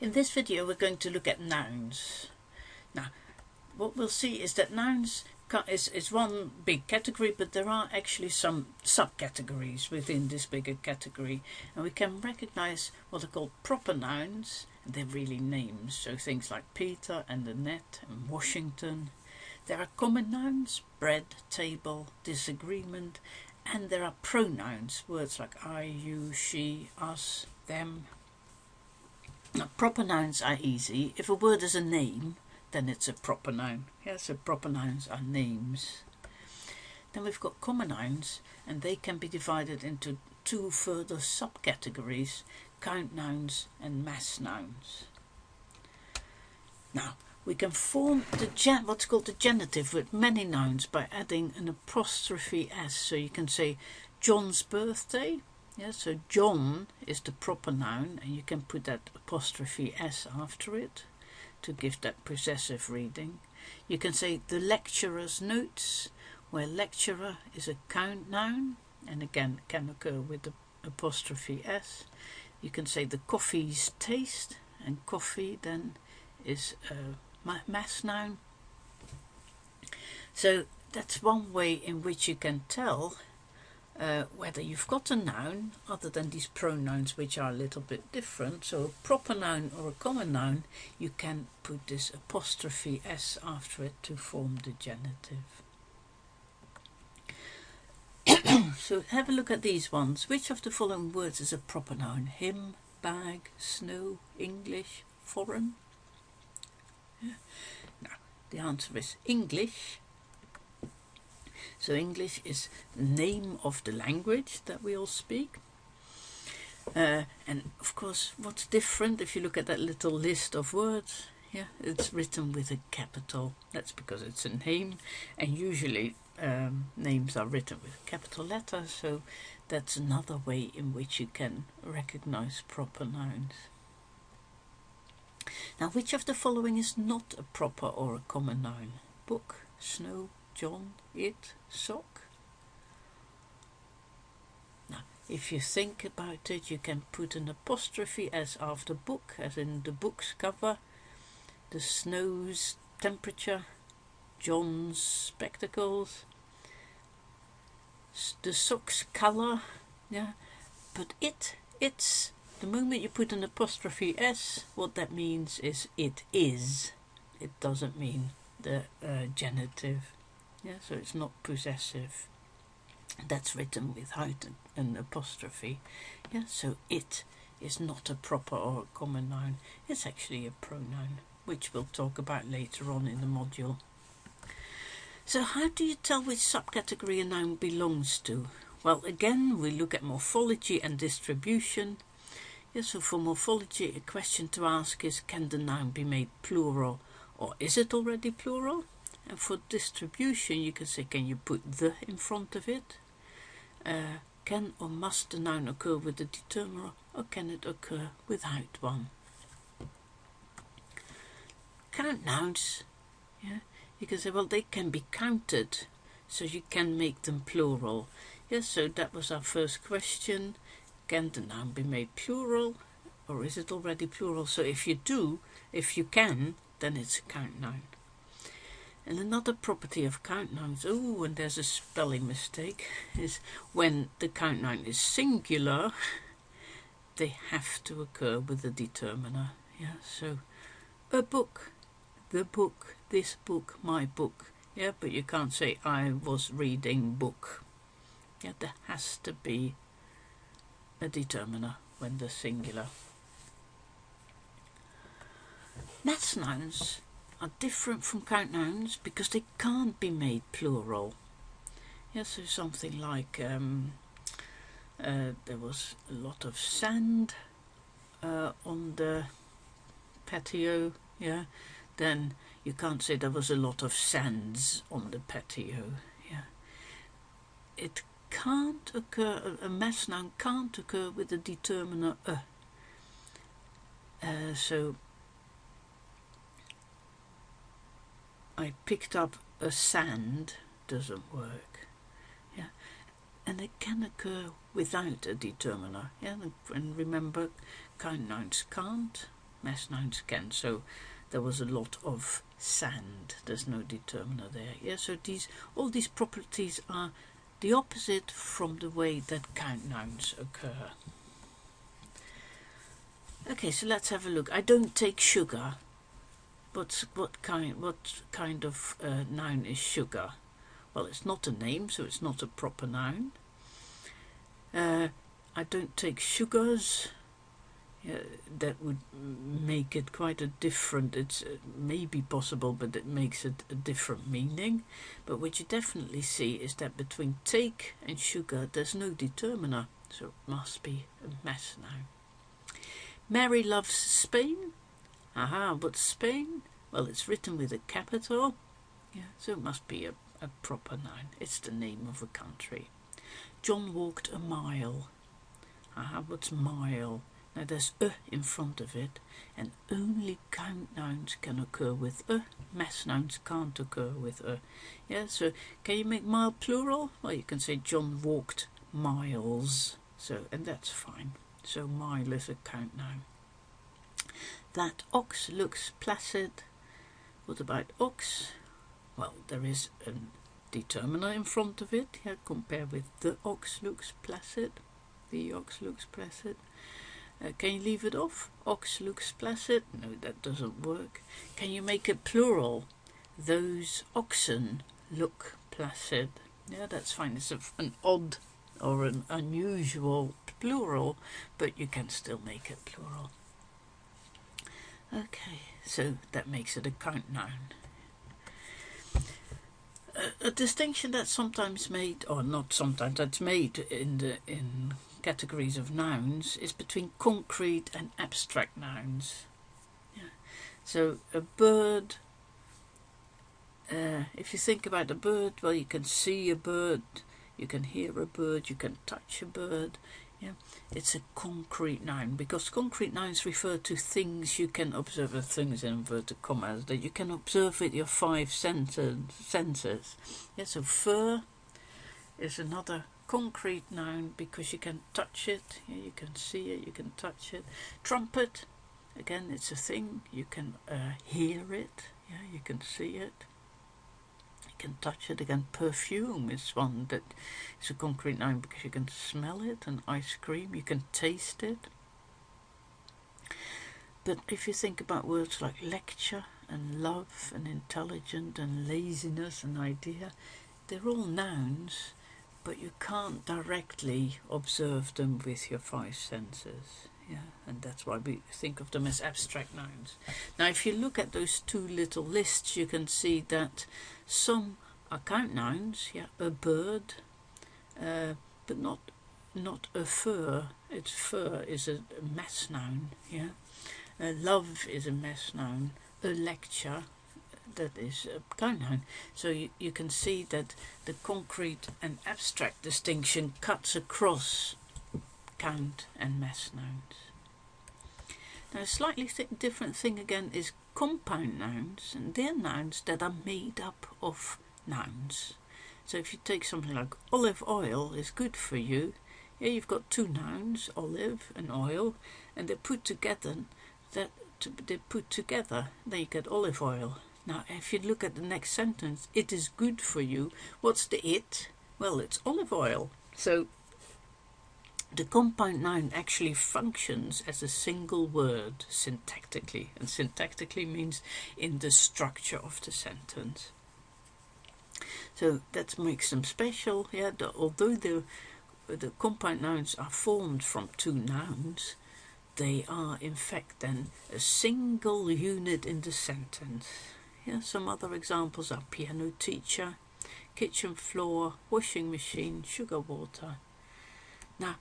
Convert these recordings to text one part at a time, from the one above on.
In this video we're going to look at nouns. Now what we'll see is that nouns is one big category, but there are actually some subcategories within this bigger category, and we can recognize what are called proper nouns, and they're really names, so things like Peter and Annette and Washington. There are common nouns, bread, table, disagreement, and there are pronouns, words like I, you, she, us, them. Now, proper nouns are easy. If a word is a name, then it's a proper noun. Yeah, so proper nouns are names. Then we've got common nouns, and they can be divided into two further subcategories, count nouns and mass nouns. Now, we can form what's called the genitive with many nouns by adding an apostrophe s. So you can say John's birthday. Yeah, so John is the proper noun, and you can put that apostrophe s after it to give that possessive reading. You can say the lecturer's notes, where lecturer is a count noun, and again can occur with the apostrophe s. You can say the coffee's taste, and coffee then is a mass noun. So that's one way in which you can tell whether you've got a noun other than these pronouns, which are a little bit different. So a proper noun or a common noun, you can put this apostrophe s after it to form the genitive. So have a look at these ones. Which of the following words is a proper noun? Him, bag, snow, English, foreign? Yeah. Now the answer is English. So English is the name of the language that we all speak. And of course, what's different if you look at that little list of words? Yeah, it's written with a capital. That's because it's a name, and usually names are written with a capital letter. So that's another way in which you can recognize proper nouns. Now, which of the following is not a proper or a common noun? Book, snow, John, it, sock. Now, if you think about it, you can put an apostrophe s after book, as in the book's cover, the snow's temperature, John's spectacles, the sock's colour. Yeah, but it's the moment you put an apostrophe s, what that means is it is. It doesn't mean the genitive. Yeah, so it's not possessive. That's written without an apostrophe. Yeah, so it is not a proper or a common noun. It's actually a pronoun, which we'll talk about later on in the module. So how do you tell which subcategory a noun belongs to? Well, again, we look at morphology and distribution. Yeah, so for morphology, a question to ask is, can the noun be made plural, or is it already plural? And for distribution, you can say, can you put the in front of it? Can or must the noun occur with the determiner, or can it occur without one? Count nouns, yeah, you can say, well, they can be counted, so you can make them plural. Yes, so that was our first question. Can the noun be made plural, or is it already plural? So if you can, then it's a count noun. And another property of count nouns, and there's a spelling mistake, is when the count noun is singular, they have to occur with the determiner. Yeah, so a book, the book, this book, my book. Yeah, but you can't say I was reading book. Yeah, there has to be a determiner when they're singular. Mass nouns are different from count nouns because they can't be made plural. Yeah, so something like there was a lot of sand on the patio. Yeah, then you can't say there was a lot of sands on the patio. Yeah, it can't occur. A mass noun can't occur with the determiner so I picked up a sand doesn't work. Yeah, and it can occur without a determiner. Yeah, and remember, count nouns can't, mass nouns can. So there was a lot of sand. There's no determiner there. Yeah, so all these properties are the opposite from the way that count nouns occur. Okay, so let's have a look. I don't take sugar. But what kind of noun is sugar? Well, it's not a name, so it's not a proper noun. I don't take sugars. Yeah, that would make it quite a different. It's maybe possible, but it makes it a different meaning. But what you definitely see is that between take and sugar, there's no determiner, so it must be a mass noun. Mary loves Spain. Aha, what's Spain? Well, it's written with a capital, yeah, so it must be a proper noun. It's the name of a country. John walked a mile. Aha, what's mile? Now there's a in front of it, and only count nouns can occur with a. Mass nouns can't occur with a. Yeah, so can you make mile plural? Well, you can say John walked miles. So, and that's fine. So mile is a count noun. That ox looks placid. What about ox? Well, there is a determiner in front of it. Yeah, compare with the ox looks placid. The ox looks placid. Can you leave it off? Ox looks placid. No, that doesn't work. Can you make it plural? Those oxen look placid. Yeah, that's fine. It's an odd or an unusual plural, but you can still make it plural. Okay, so that makes it a count noun. A distinction that's sometimes made, or not sometimes, that's made in categories of nouns is between concrete and abstract nouns. Yeah. So a bird, if you think about a bird, well, you can see a bird, you can hear a bird, you can touch a bird. Yeah, it's a concrete noun because concrete nouns refer to things you can observe, things in inverted commas, that you can observe with your five senses. Yeah, so fur is another concrete noun because you can touch it, yeah, you can see it, you can touch it. Trumpet, again, it's a thing, you can hear it, yeah, you can see it. Can touch it. Again, perfume is one that is a concrete noun because you can smell it, and ice cream, you can taste it. But if you think about words like lecture and love and intelligent and laziness and idea, they're all nouns, but you can't directly observe them with your five senses. Yeah, and that's why we think of them as abstract nouns. Now, if you look at those two little lists, you can see that some are count nouns. Yeah, a bird, but not a fur. It's fur is a mass noun. Yeah, love is a mass noun. A lecture, that is a count noun. So you can see that the concrete and abstract distinction cuts across count and mass nouns. Now, a slightly different thing again is compound nouns, and they're nouns that are made up of nouns. So if you take something like olive oil is good for you, yeah, you've got two nouns, olive and oil, and they're put together. Then you get olive oil. Now, if you look at the next sentence, it is good for you. What's the it? Well, it's olive oil. So the compound noun actually functions as a single word syntactically, and syntactically means in the structure of the sentence. So that makes them special. Yeah, although the compound nouns are formed from two nouns, they are in fact then a single unit in the sentence. Yeah, some other examples are piano teacher, kitchen floor, washing machine, sugar water. Now,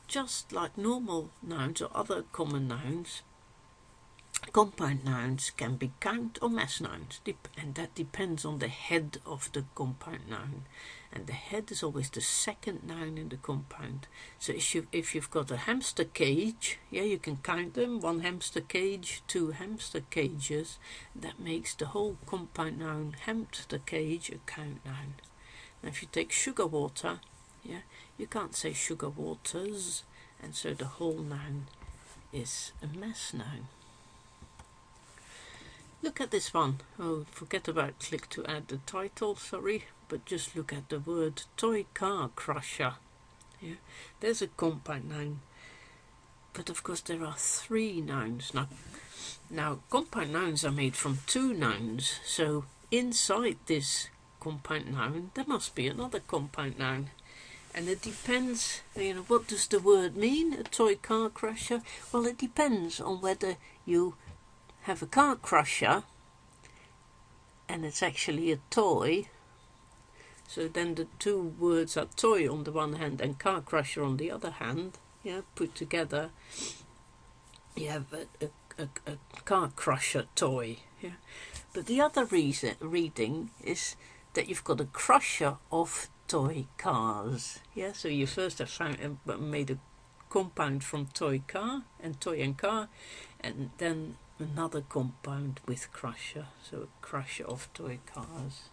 just like normal nouns or other common nouns, compound nouns can be count or mass nouns, and that depends on the head of the compound noun. And the head is always the second noun in the compound. So if you've got a hamster cage, yeah, you can count them. One hamster cage, two hamster cages. That makes the whole compound noun hamster cage a count noun. Now, if you take sugar water, yeah, you can't say sugar waters, and so the whole noun is a mass noun. Look at this one. Oh, forget about click to add the title, sorry, but just look at the word toy car crusher. Yeah, there's a compound noun, but of course there are 3 nouns. Now compound nouns are made from 2 nouns, so inside this compound noun there must be another compound noun. And it depends, what does the word mean, a toy car crusher? Well, it depends on whether you have a car crusher and it's actually a toy. So then the 2 words are toy on the one hand and car crusher on the other hand. Yeah, put together, you have a car crusher toy. Yeah, but the other reading is that you've got a crusher of toy cars. Yeah, so you first have made a compound from toy car and toy and car, and then another compound with crusher, so a crusher of toy cars.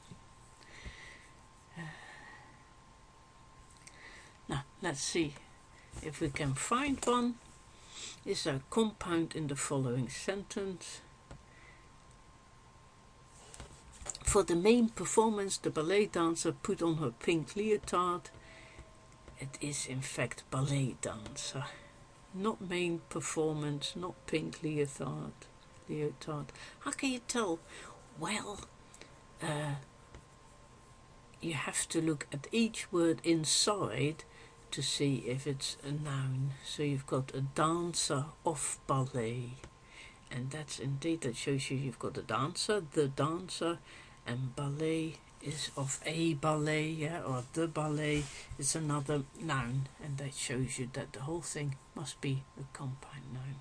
Now let's see if we can find one. Is a compound in the following sentence? For the main performance, the ballet dancer put on her pink leotard. It is in fact ballet dancer. Not main performance, not pink leotard. How can you tell? Well, you have to look at each word inside to see if it's a noun. So you've got a dancer of ballet, and that's indeed, that shows you've got a dancer, the dancer, and ballet is of a ballet, yeah, or the ballet is another noun, and that shows you that the whole thing must be a compound noun.